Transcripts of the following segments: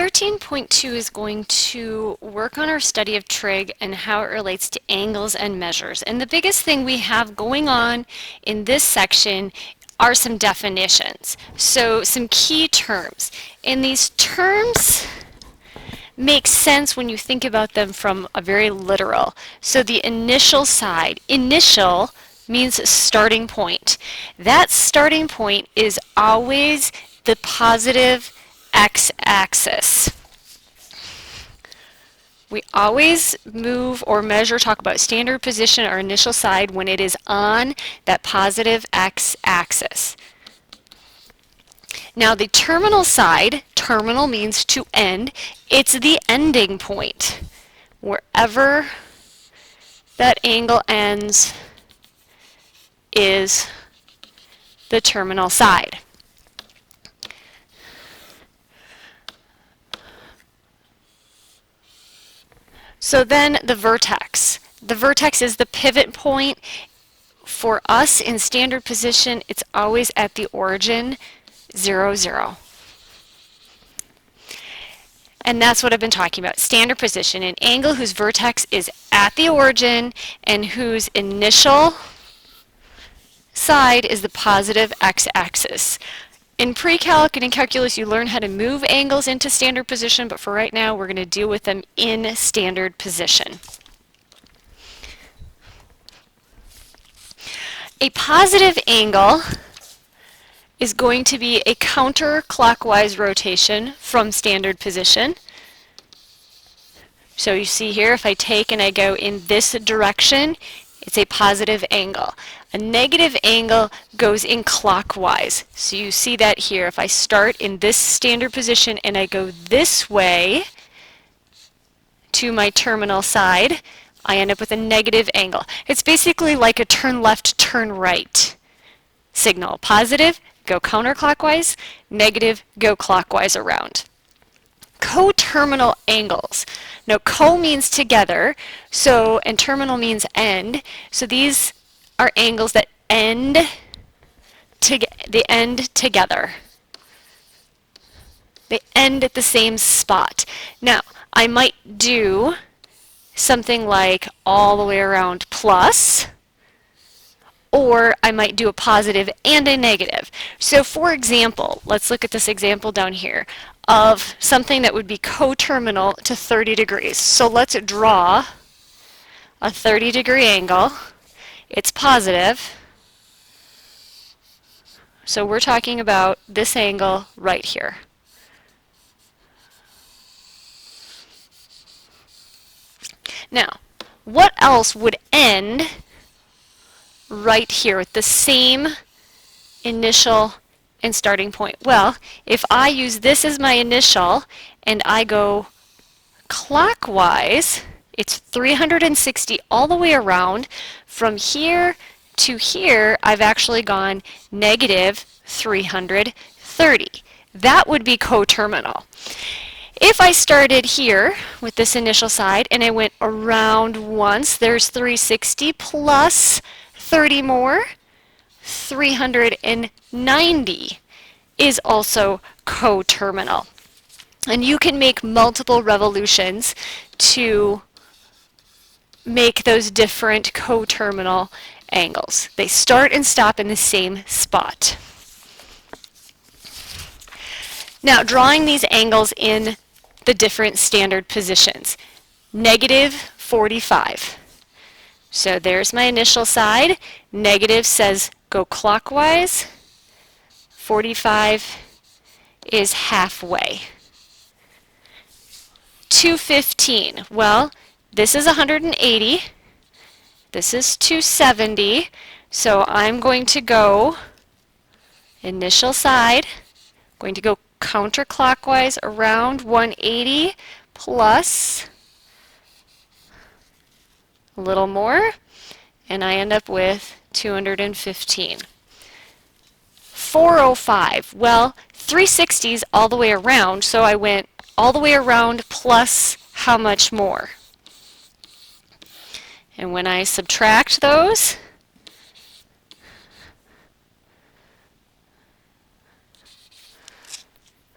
13.2 is going to work on our study of trig and how it relates to angles and measures. And the biggest thing we have going on in this section are some definitions. So some key terms. And these terms make sense when you think about them from a very literal. So the initial side, initial means starting point. That starting point is always the positive x-axis. We always move or measure, talk about standard position or initial side when it is on that positive x-axis. Now the terminal side, terminal means to end, it's the ending point. Wherever that angle ends is the terminal side. So then the vertex. The vertex is the pivot point. For us in standard position, it's always at the origin, 0, 0. And that's what I've been talking about. Standard position, an angle whose vertex is at the origin and whose initial side is the positive x-axis. In pre-calc and in calculus, you learn how to move angles into standard position, but for right now, we're going to deal with them in standard position. A positive angle is going to be a counterclockwise rotation from standard position. So you see here, if I take and I go in this direction, it's a positive angle. A negative angle goes in clockwise. So you see that here. If I start in this standard position and I go this way to my terminal side, I end up with a negative angle. It's basically like a turn left, turn right signal. Positive, go counterclockwise. Negative, go clockwise around. Coterminal angles. Now, co means together, so, and terminal means end. So these are angles that end together. They end at the same spot. Now, I might do something like all the way around plus, or I might do a positive and a negative. So for example, let's look at this example down here of something that would be coterminal to 30 degrees. So let's draw a 30-degree angle. It's positive. So we're talking about this angle right here. Now, what else would end right here with the same initial and starting point? Well, if I use this as my initial and I go clockwise, it's 360 all the way around. From here to here, I've actually gone negative 330. That would be coterminal. If I started here with this initial side and I went around once, there's 360 plus 30 more, 390 is also coterminal. And you can make multiple revolutions to make those different coterminal angles. They start and stop in the same spot. Now, drawing these angles in the different standard positions. Negative 45. So there's my initial side. Negative says go clockwise. 45 is halfway. 215. Well, this is 180. This is 270. So I'm going to go initial side. Going to go counterclockwise around 180 plus a little more, and I end up with 215. 405. Well, 360s all the way around, so I went all the way around plus how much more? And when I subtract those,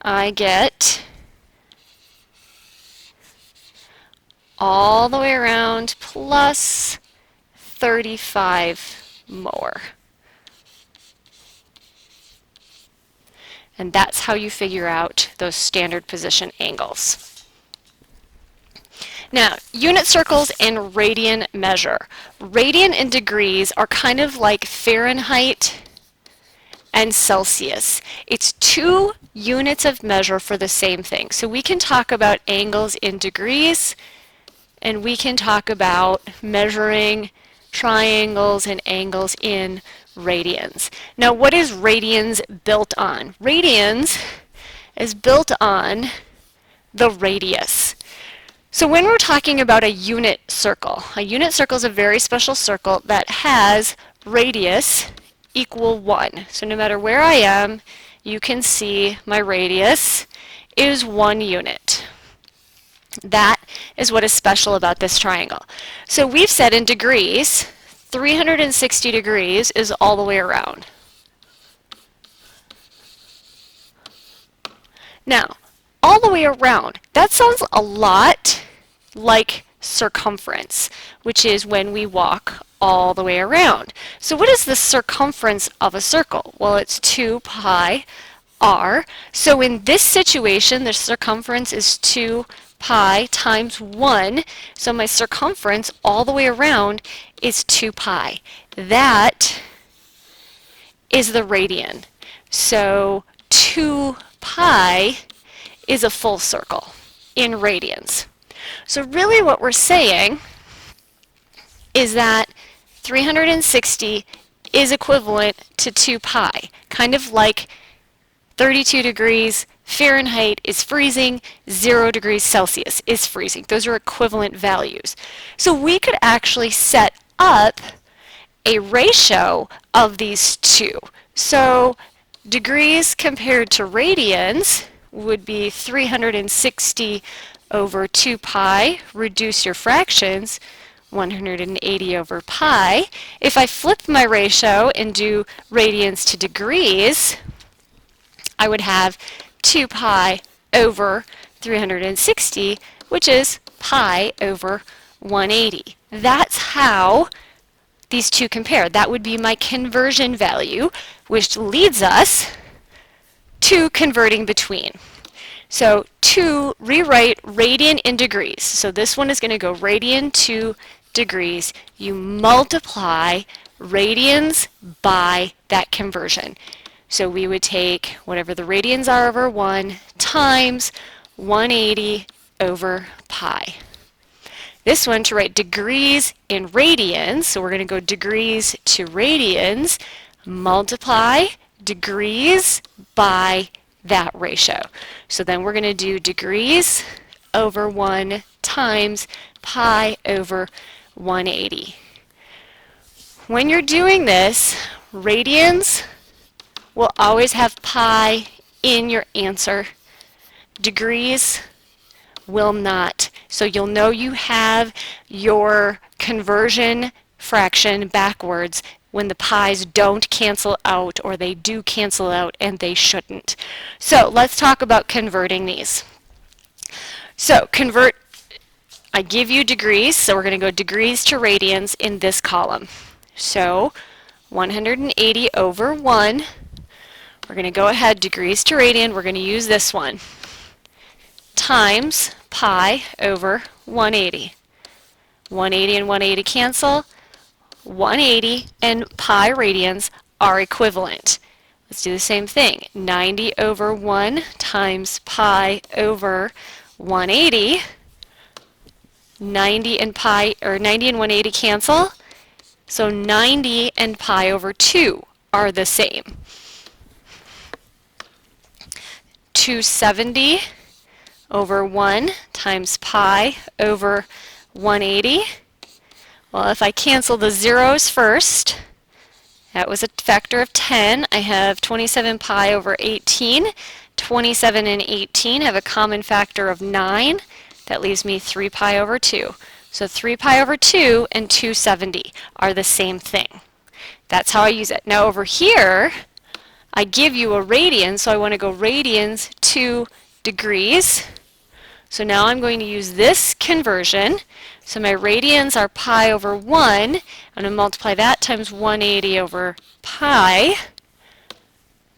I get all the way around plus 35 more. And that's how you figure out those standard position angles. Now, unit circles and radian measure. Radian and degrees are kind of like Fahrenheit and Celsius. It's two units of measure for the same thing. So we can talk about angles in degrees, and we can talk about measuring triangles and angles in radians. Now, what is radians built on? Radians is built on the radius. So when we're talking about a unit circle is a very special circle that has radius equal 1. So no matter where I am, you can see my radius is 1 unit. That is what is special about this triangle. So we've said in degrees, 360 degrees is all the way around. Now, all the way around, that sounds a lot like circumference, which is when we walk all the way around. So what is the circumference of a circle? Well, it's 2 pi r. So in this situation, the circumference is 2 pi times 1. So my circumference all the way around is 2 pi. That is the radian. So 2 pi is a full circle in radians. So really what we're saying is that 360 is equivalent to 2 pi, kind of like 32 degrees Fahrenheit is freezing, 0 degrees Celsius is freezing. Those are equivalent values. So we could actually set up a ratio of these two. So degrees compared to radians would be 360 over 2 pi, reduce your fractions, 180 over pi. If I flip my ratio and do radians to degrees, I would have 2 pi over 360, which is pi over 180. That's how these two compare. That would be my conversion value, which leads us to converting between. So to rewrite radian in degrees, so this one is going to go radian to degrees, you multiply radians by that conversion. So we would take whatever the radians are over 1 times 180 over pi. This one, to write degrees in radians, so we're going to go degrees to radians, multiply degrees by that ratio. So then we're going to do degrees over 1 times pi over 180. When you're doing this, radians will always have pi in your answer. Degrees will not. So you'll know you have your conversion fraction backwards when the pi's don't cancel out, or they do cancel out and they shouldn't. So let's talk about converting these. So convert, I give you degrees, so we're going to go degrees to radians in this column. So 180 over 1, we're going to go ahead, degrees to radian, we're going to use this one, times pi over 180. 180 and 180 cancel. 180 and pi radians are equivalent. Let's do the same thing. 90 over 1 times pi over 180. 90 and 180 cancel. So 90 and pi over 2 are the same. 270 over 1 times pi over 180. Well, if I cancel the zeros first, that was a factor of 10. I have 27 pi over 18. 27 and 18 have a common factor of 9. That leaves me 3 pi over 2. So 3 pi over 2 and 270 are the same thing. That's how I use it. Now over here, I give you a radian, so I want to go radians to degrees. So now I'm going to use this conversion. So my radians are pi over 1. I'm going to multiply that times 180 over pi.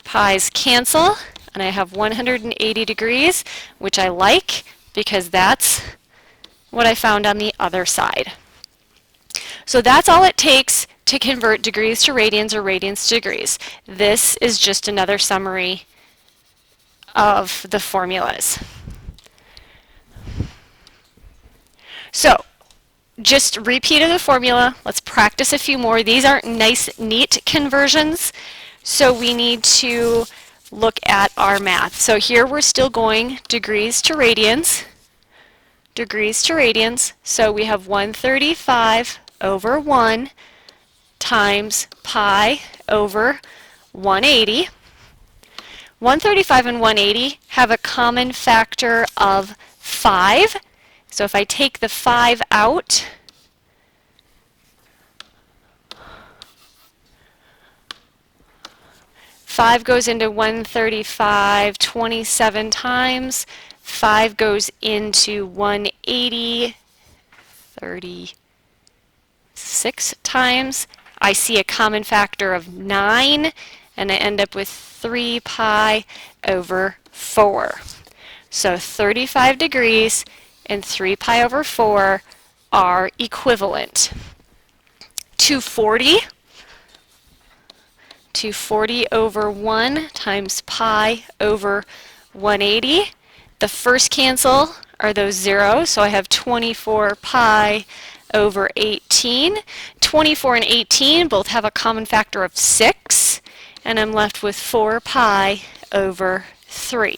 Pi's cancel, and I have 180 degrees, which I like because that's what I found on the other side. So that's all it takes to convert degrees to radians or radians to degrees. This is just another summary of the formulas. So just repeated the formula. Let's practice a few more. These aren't nice, neat conversions, so we need to look at our math. So here we're still going degrees to radians. Degrees to radians. So we have 135 over 1 times pi over 180. 135 and 180 have a common factor of 5. So if I take the 5 out, five goes into 135 27 times. 5 goes into 180 36 times. I see a common factor of 9, and I end up with 3 pi over 4. So 35 degrees and 3 pi over 4 are equivalent. 240 over 1 times pi over 180. The first cancel are those zeros, so I have 24 pi over 18. 24 and 18 both have a common factor of 6, and I'm left with 4 pi over 3.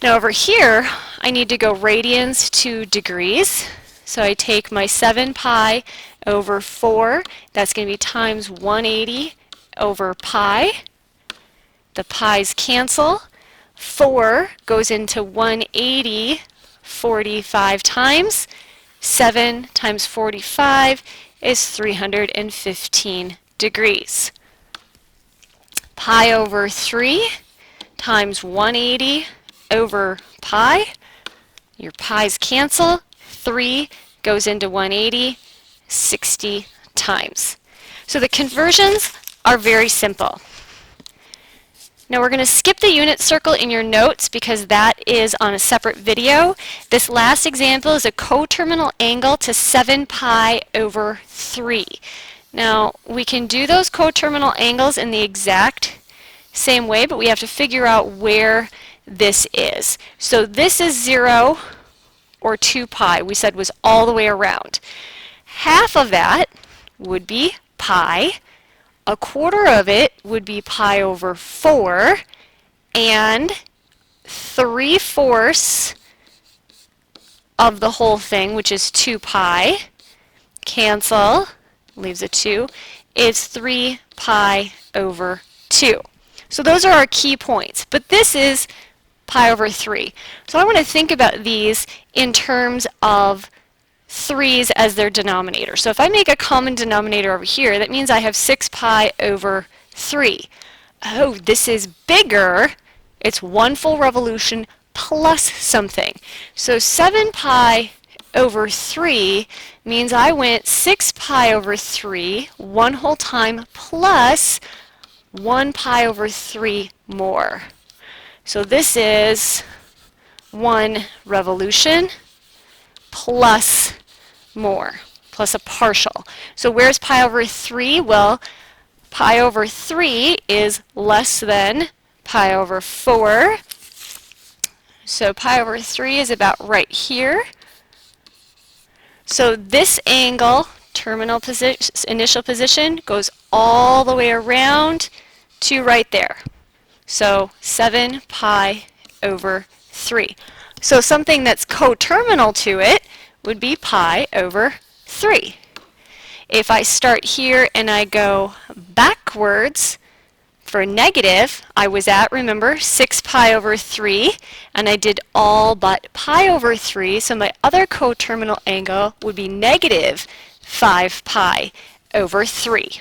Now over here, I need to go radians to degrees. So I take my 7 pi over 4, that's going to be times 180 over pi. The pi's cancel. 4 goes into 180 45 times. 7 times 45 is 315 degrees. Pi over 3 times 180 over pi. Your pi's cancel. 3 goes into 180 60 times. So the conversions are very simple. Now we're going to skip the unit circle in your notes because that is on a separate video. This last example is a coterminal angle to 7 pi over 3. Now we can do those coterminal angles in the exact same way, but we have to figure out where this is. So this is 0 or 2 pi, we said was all the way around. Half of that would be pi. A quarter of it would be pi over 4, and 3/4 of the whole thing, which is 2 pi, cancel, leaves a 2, is 3 pi over 2. So those are our key points, but this is pi over 3. So I want to think about these in terms of 3's as their denominator. So if I make a common denominator over here, that means I have 6 pi over 3. Oh, this is bigger. It's 1 full revolution plus something. So 7 pi over 3 means I went 6 pi over 3 1 whole time plus 1 pi over 3 more. So this is 1 revolution plus more, plus a partial. So where's pi over 3? Well, pi over 3 is less than pi over 4. So pi over 3 is about right here. So this angle, terminal position, initial position, goes all the way around to right there. So 7 pi over 3. So something that's coterminal to it would be pi over 3. If I start here and I go backwards for negative, I was at, remember, 6 pi over 3, and I did all but pi over 3, so my other coterminal angle would be negative 5 pi over 3.